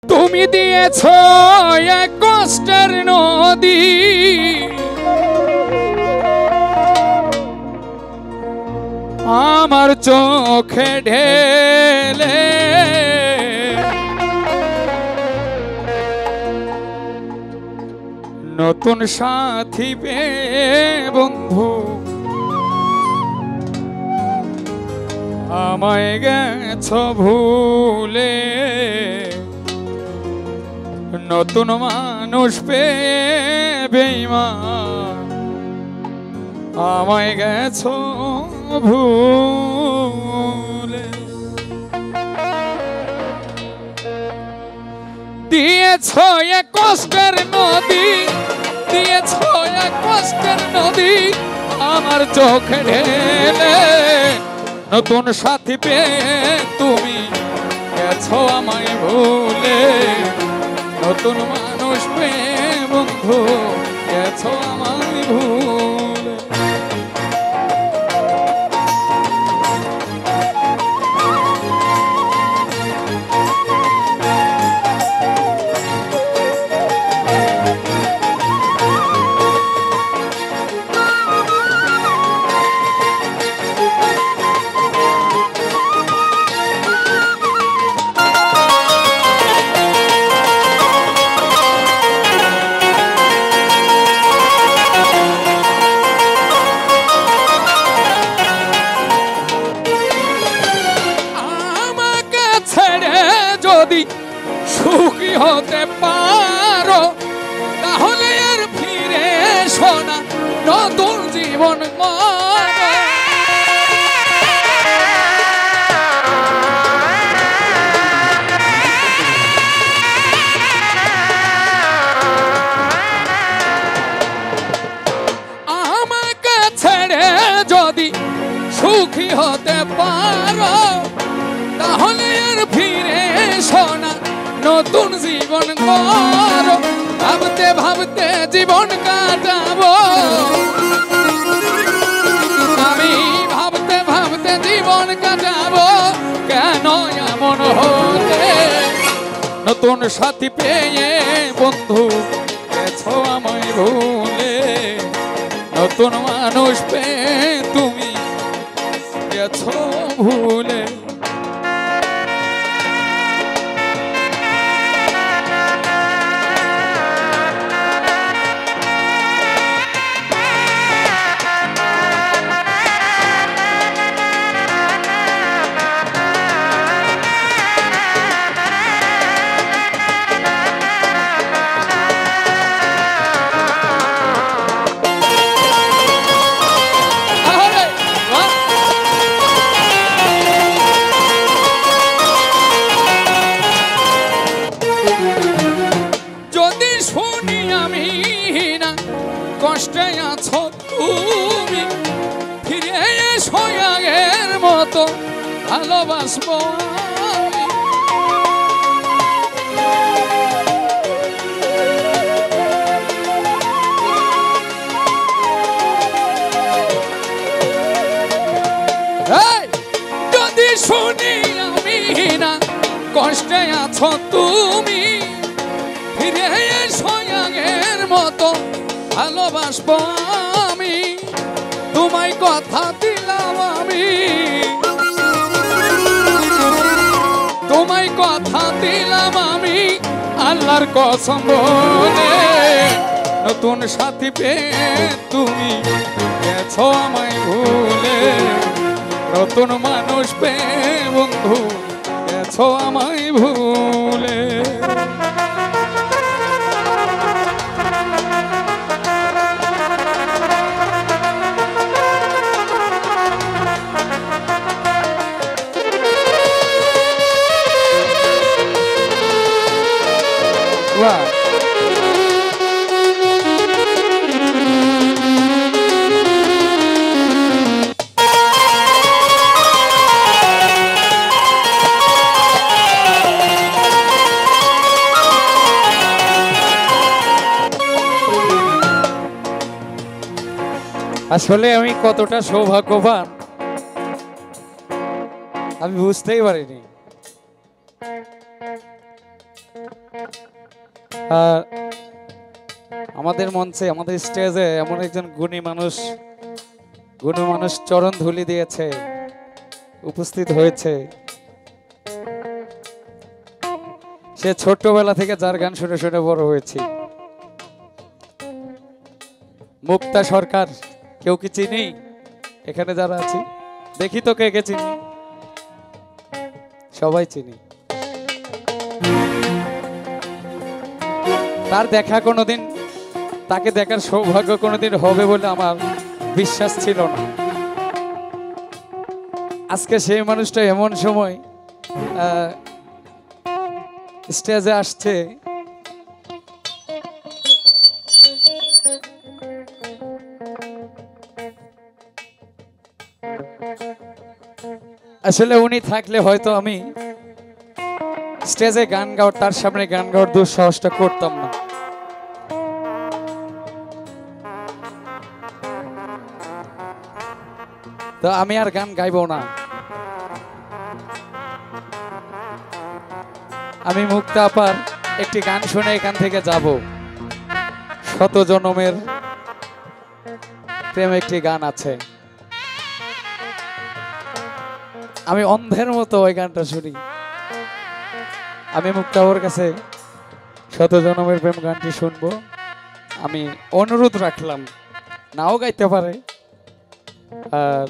তুমি দিয়েছ এক কষ্টের নদী, আমার চোখে ঢেলে নতুন সাথী পেয়ে বন্ধু আমায় গেছ ভুলে, নতুন মানুষ পেয়ে বেঈমান আমায় গেছ ভুলে। দিয়েছ এক কষ্টের নদী, দিয়েছ এক কষ্টের নদী, আমার চোখে ঢেলে নতুন সাথী পেয়ে তুমি গেছো আমায় ভুলে, নতুন মানুষ পেয়ে বন্ধু গেছো আমায় ভুলে। যদি সুখী হতে পারো তাহলে আর ফিরে এসো না, নতুন জীবন গড়ো। আমাকে ছেড়ে যদি সুখী হতে পারো তাহলে আর ফিরে এসো না, নতুন জীবন গড়ো। ভাবতে ভাবতে জীবন কাটাবো আমি, ভাবতে ভাবতে জীবন কাটাবো, কেন এমন হলে? নতুন সাথী পেয়ে বন্ধু গেছো আমায় ভুলে, নতুন মানুষ পেয়ে তুমি গেছো ভুলে। কষ্টে আছো তুমি ফিরে এসো আগের মতো ভালোবাসবো আমি। যদি শুনি আমি না কষ্টে আছো তুমি ফিরে এসো আগের মতো ভালোবাসবো আমি, তোমায় কথা দিলাম আমি, তোমায় কথা দিলাম আমি আল্লাহর কসম বলে, নতুন সাথী পেয়ে তুমি গেছো আমায় ভুলে, নতুন মানুষ পেয়ে বন্ধু গেছো আমায় ভুলে। আসলে আমি কতটা সৌভাগ্যবান আমি বুঝতেই পারিনি। আর আমাদের মঞ্চে আমাদের স্টেজে এমন একজন গুণী মানুষ চরণ ধুলি দিয়েছে, উপস্থিত হয়েছে। সে ছোট্টবেলা থেকে যার গান শুনে শুনে বড় হয়েছি। মুক্তা সরকার, কেউ কি চিনি? এখানে যারা আছি দেখি তো কে কে চিনি। সবাই চিনি। তার দেখা কোনোদিন, তাকে দেখার সৌভাগ্য কোনোদিন হবে বলে আমার বিশ্বাস ছিল না। আজকে সেই মানুষটা এমন সময় স্টেজে আসছে, আসলে উনি থাকলে হয়তো আমি স্টেজে গান গাওয়ার, তার সামনে গান গাওয়ার দুঃসাহসটা করতাম না। তো আমি আর গান গাইবো না। আমি মুক্তা আপার একটি গান শুনে এখান থেকে যাব। শত জনমের প্রেম একটি গান আছে, আমি অন্ধের মতো ওই গানটা শুনি। আমি মুক্তা আপার কাছে শত জনমের প্রেম গানটি শুনবো। আমি অনুরোধ রাখলাম, নাও গাইতে পারে। আর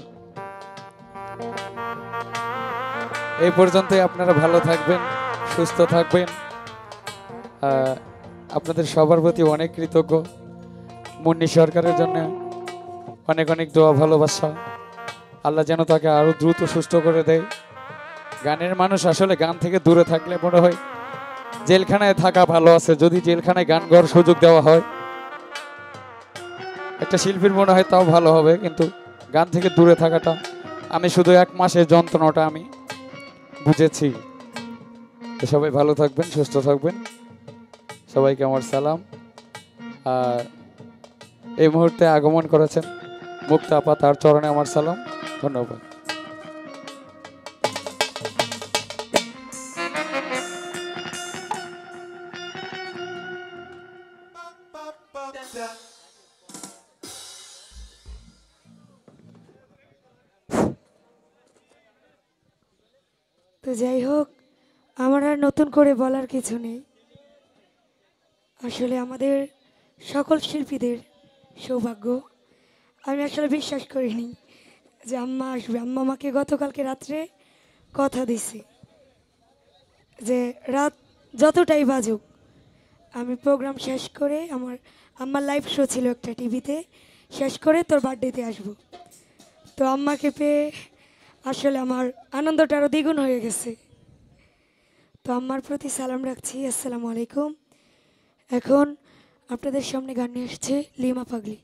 এই পর্যন্তই। আপনারা ভালো থাকবেন, সুস্থ থাকবেন। আপনাদের সবার প্রতি অনেক কৃতজ্ঞ। মুন্নি সরকারের জন্য অনেক অনেক দোয়া, ভালোবাসা। আল্লাহ যেন তাকে আরো দ্রুত সুস্থ করে দেয়। গানের মানুষ আসলে গান থেকে দূরে থাকলে মনে হয় জেলখানায় থাকা ভালো আছে। যদি জেলখানায় গান গাওয়ার সুযোগ দেওয়া হয় একটা শিল্পীর মনে হয় তাও ভালো হবে, কিন্তু গান থেকে দূরে থাকাটা, আমি শুধু 1 মাসের যন্ত্রণাটা আমি বুঝেছি। তো সবাই ভালো থাকবেন, সুস্থ থাকবেন। সবাইকে আমার সালাম। আর এই মুহূর্তে আগমন করেছেন মুক্তা আপা, তার চরণে আমার সালাম, ধন্যবাদ। তো যাই হোক, আমার আর নতুন করে বলার কিছু নেই। আসলে আমাদের সকল শিল্পীদের সৌভাগ্য। আমি আসলে বিশ্বাস করিনি যে আম্মা আসবে। আম্মা আমাকে গতকালকে রাত্রে কথা দিছে যে রাত যতটাই বাজুক আমি প্রোগ্রাম শেষ করে, আমার লাইভ শো ছিল একটা টিভিতে, শেষ করে তোর বার্থডেতে আসবো। তো আম্মাকে পেয়ে আসলে আমার আনন্দটা আরও দ্বিগুণ হয়ে গেছে। তো আম্মার প্রতি সালাম রাখছি, আসসালামু আলাইকুম। এখন আপনাদের সামনে গান নিয়ে এসছে লিমা পাগলি।